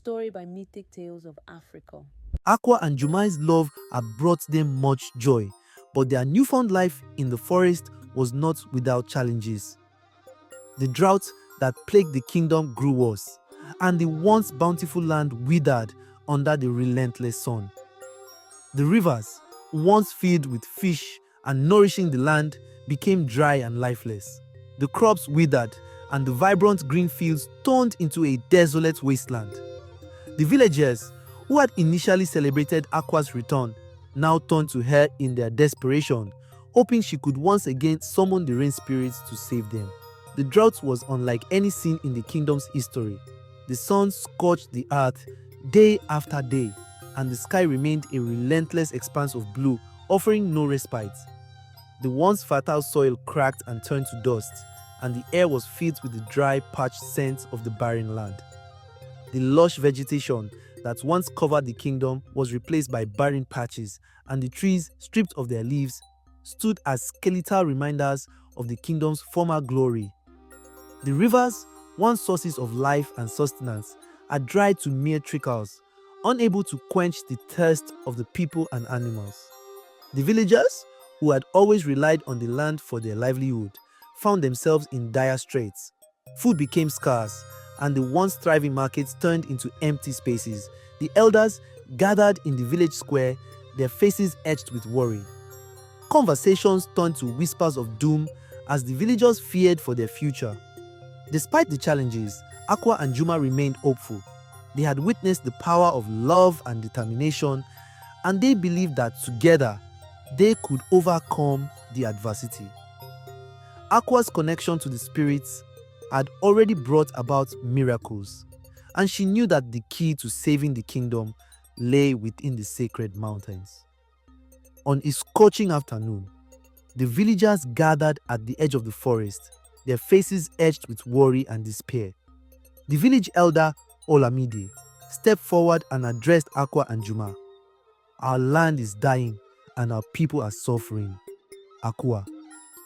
story by Mythic Tales of Africa. Akua and Jumai's love had brought them much joy, but their newfound life in the forest was not without challenges. The drought that plagued the kingdom grew worse, and the once bountiful land withered under the relentless sun. The rivers, once filled with fish and nourishing the land, became dry and lifeless. The crops withered, and the vibrant green fields turned into a desolate wasteland. The villagers, who had initially celebrated Akua's return, now turned to her in their desperation, hoping she could once again summon the rain spirits to save them. The drought was unlike any seen in the kingdom's history. The sun scorched the earth day after day, and the sky remained a relentless expanse of blue, offering no respite. The once fertile soil cracked and turned to dust, and the air was filled with the dry, parched scent of the barren land. The lush vegetation that once covered the kingdom was replaced by barren patches, and the trees, stripped of their leaves, stood as skeletal reminders of the kingdom's former glory. The rivers, once sources of life and sustenance, had dried to mere trickles, unable to quench the thirst of the people and animals. The villagers, who had always relied on the land for their livelihood, found themselves in dire straits. Food became scarce, and the once thriving markets turned into empty spaces. The elders gathered in the village square, their faces etched with worry. Conversations turned to whispers of doom as the villagers feared for their future. Despite the challenges, Akua and Juma remained hopeful. They had witnessed the power of love and determination, and they believed that together they could overcome the adversity. Akua's connection to the spirits had already brought about miracles, and she knew that the key to saving the kingdom lay within the sacred mountains. On a scorching afternoon, the villagers gathered at the edge of the forest, their faces etched with worry and despair. The village elder, Olamide, stepped forward and addressed Akua and Juma. "Our land is dying and our people are suffering. Akua,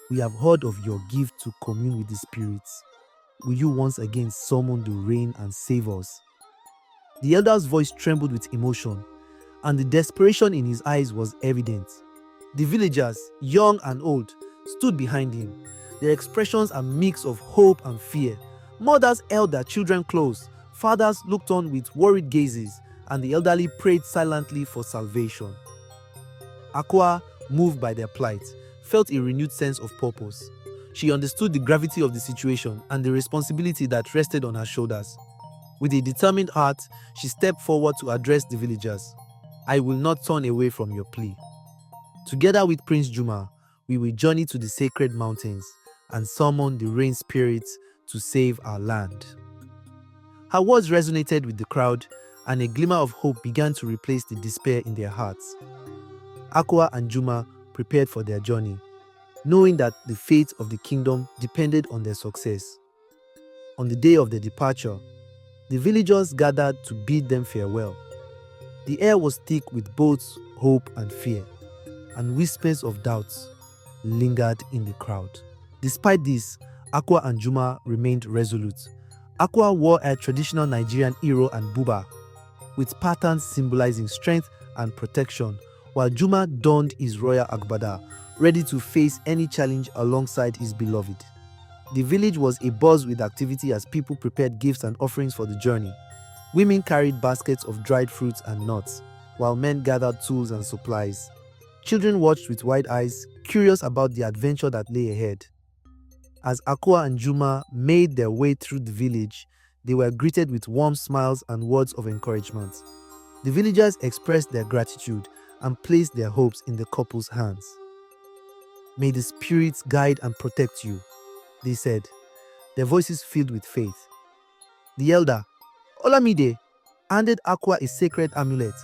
we have heard of your gift to commune with the spirits. Will you once again summon the rain and save us?" The elder's voice trembled with emotion, and the desperation in his eyes was evident. The villagers, young and old, stood behind him, their expressions a mix of hope and fear. Mothers held their children close, fathers looked on with worried gazes, and the elderly prayed silently for salvation. Akua, moved by their plight, felt a renewed sense of purpose. She understood the gravity of the situation and the responsibility that rested on her shoulders. With a determined heart, she stepped forward to address the villagers. "I will not turn away from your plea. Together with Prince Juma, we will journey to the sacred mountains and summon the rain spirits to save our land." Her words resonated with the crowd, and a glimmer of hope began to replace the despair in their hearts. Akua and Juma prepared for their journey, knowing that the fate of the kingdom depended on their success. On the day of their departure, the villagers gathered to bid them farewell. The air was thick with both hope and fear, and whispers of doubts lingered in the crowd. Despite this, Akua and Juma remained resolute. Akua wore a traditional Nigerian iro and buba, with patterns symbolizing strength and protection, while Juma donned his royal agbada, ready to face any challenge alongside his beloved. The village was abuzz with activity as people prepared gifts and offerings for the journey. Women carried baskets of dried fruits and nuts, while men gathered tools and supplies. Children watched with wide eyes, curious about the adventure that lay ahead. As Akua and Juma made their way through the village, they were greeted with warm smiles and words of encouragement. The villagers expressed their gratitude and placed their hopes in the couple's hands. "May the spirits guide and protect you," they said, their voices filled with faith. The elder, Olamide, handed Akua a sacred amulet,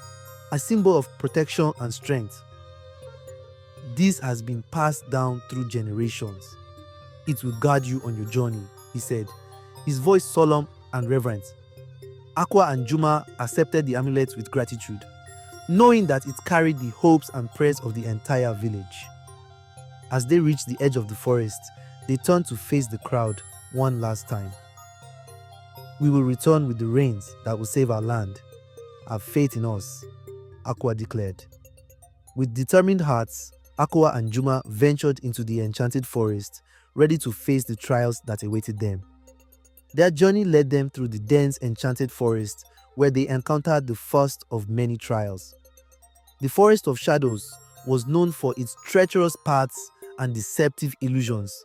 a symbol of protection and strength. "This has been passed down through generations. It will guide you on your journey," he said, his voice solemn and reverent. Akua and Juma accepted the amulet with gratitude, knowing that it carried the hopes and prayers of the entire village. As they reached the edge of the forest, they turned to face the crowd one last time. We will return with the rains that will save our land. Have faith in us, Akua declared. With determined hearts, Akua and Juma ventured into the enchanted forest, ready to face the trials that awaited them. Their journey led them through the dense enchanted forest, where they encountered the first of many trials. The Forest of Shadows was known for its treacherous paths and deceptive illusions.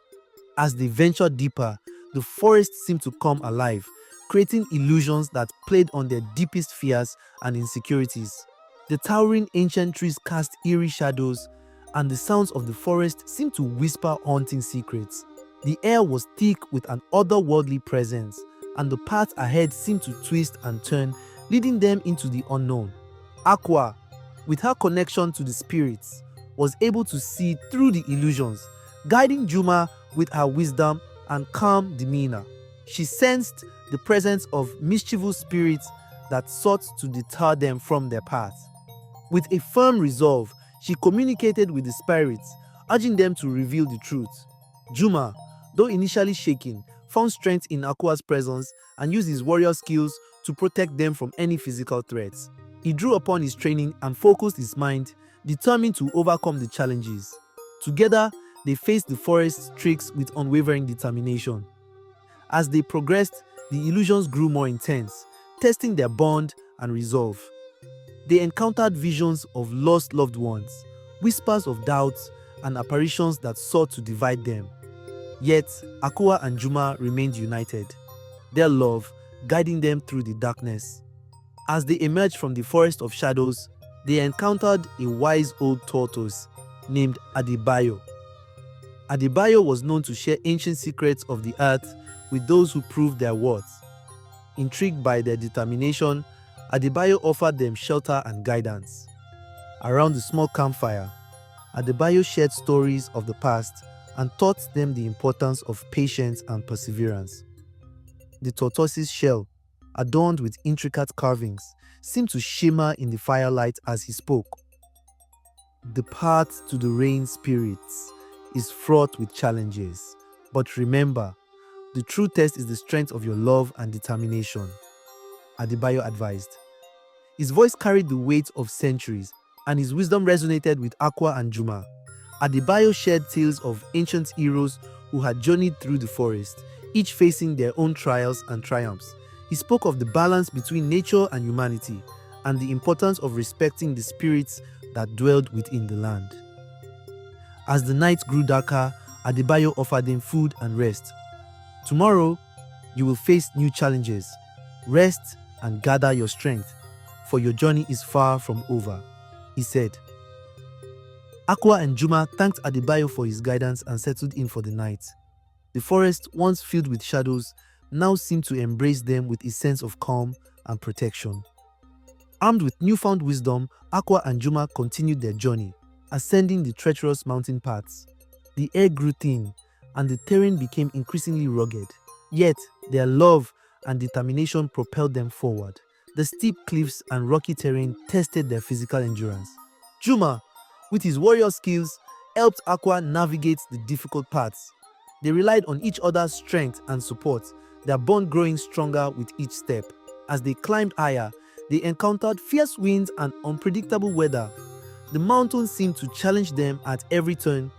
As they ventured deeper, the forest seemed to come alive, creating illusions that played on their deepest fears and insecurities. The towering ancient trees cast eerie shadows, and the sounds of the forest seemed to whisper haunting secrets. The air was thick with an otherworldly presence, and the path ahead seemed to twist and turn, leading them into the unknown. Akua, with her connection to the spirits, was able to see through the illusions, guiding Juma with her wisdom and calm demeanor. She sensed the presence of mischievous spirits that sought to deter them from their path. With a firm resolve, she communicated with the spirits, urging them to reveal the truth. Juma, though initially shaken, found strength in Akua's presence and used his warrior skills to protect them from any physical threats. He drew upon his training and focused his mind, determined to overcome the challenges. Together, they faced the forest's tricks with unwavering determination. As they progressed, the illusions grew more intense, testing their bond and resolve. They encountered visions of lost loved ones, whispers of doubts, and apparitions that sought to divide them. Yet, Akua and Juma remained united, their love guiding them through the darkness. As they emerged from the Forest of Shadows, they encountered a wise old tortoise named Adebayo. Adebayo was known to share ancient secrets of the earth with those who proved their worth. Intrigued by their determination, Adebayo offered them shelter and guidance. Around the small campfire, Adebayo shared stories of the past and taught them the importance of patience and perseverance. The tortoise's shell, adorned with intricate carvings, seemed to shimmer in the firelight as he spoke. The path to the rain spirits is fraught with challenges, but remember, the true test is the strength of your love and determination, Adebayo advised. His voice carried the weight of centuries, and his wisdom resonated with Akua and Juma. Adebayo shared tales of ancient heroes who had journeyed through the forest, each facing their own trials and triumphs. He spoke of the balance between nature and humanity, and the importance of respecting the spirits that dwelled within the land. As the night grew darker, Adebayo offered them food and rest. Tomorrow, you will face new challenges. Rest and gather your strength, for your journey is far from over, he said. Akua and Juma thanked Adebayo for his guidance and settled in for the night. The forest, once filled with shadows, now seemed to embrace them with a sense of calm and protection. Armed with newfound wisdom, Akua and Juma continued their journey, ascending the treacherous mountain paths. The air grew thin, and the terrain became increasingly rugged. Yet, their love and determination propelled them forward. The steep cliffs and rocky terrain tested their physical endurance. Juma, with his warrior skills, helped Akua navigate the difficult paths. They relied on each other's strength and support, their bond growing stronger with each step. As they climbed higher, they encountered fierce winds and unpredictable weather. The mountains seemed to challenge them at every turn,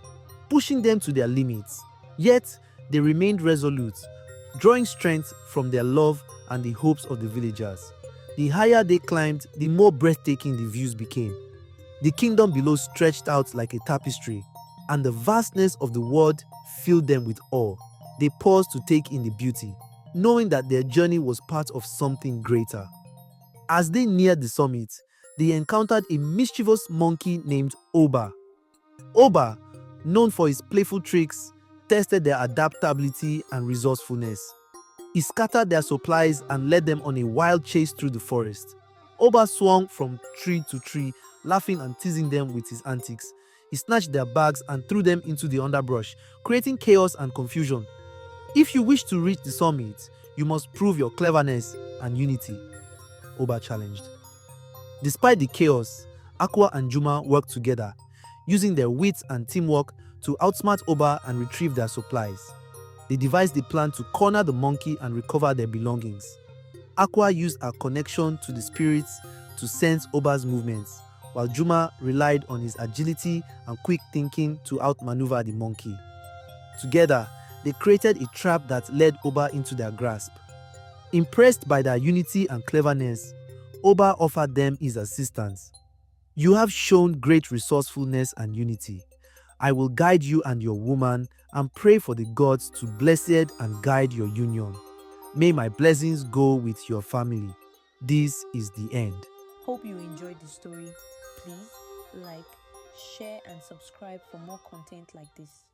pushing them to their limits. Yet, they remained resolute, drawing strength from their love and the hopes of the villagers. The higher they climbed, the more breathtaking the views became. The kingdom below stretched out like a tapestry, and the vastness of the world filled them with awe. They paused to take in the beauty, knowing that their journey was part of something greater. As they neared the summit, they encountered a mischievous monkey named Oba. Oba, known for his playful tricks, tested their adaptability and resourcefulness. He scattered their supplies and led them on a wild chase through the forest. Oba swung from tree to tree, laughing and teasing them with his antics. He snatched their bags and threw them into the underbrush, creating chaos and confusion. If you wish to reach the summit, you must prove your cleverness and unity, Oba challenged. Despite the chaos, Akua and Juma worked together, using their wits and teamwork to outsmart Oba and retrieve their supplies. They devised a plan to corner the monkey and recover their belongings. Akua used her connection to the spirits to sense Oba's movements, while Juma relied on his agility and quick thinking to outmaneuver the monkey. Together, they created a trap that led Oba into their grasp. Impressed by their unity and cleverness, Oba offered them his assistance. "You have shown great resourcefulness and unity. I will guide you and your woman and pray for the gods to bless and guide your union. May my blessings go with your family. This is the end." Hope you enjoyed the story. Please like, share, and subscribe for more content like this.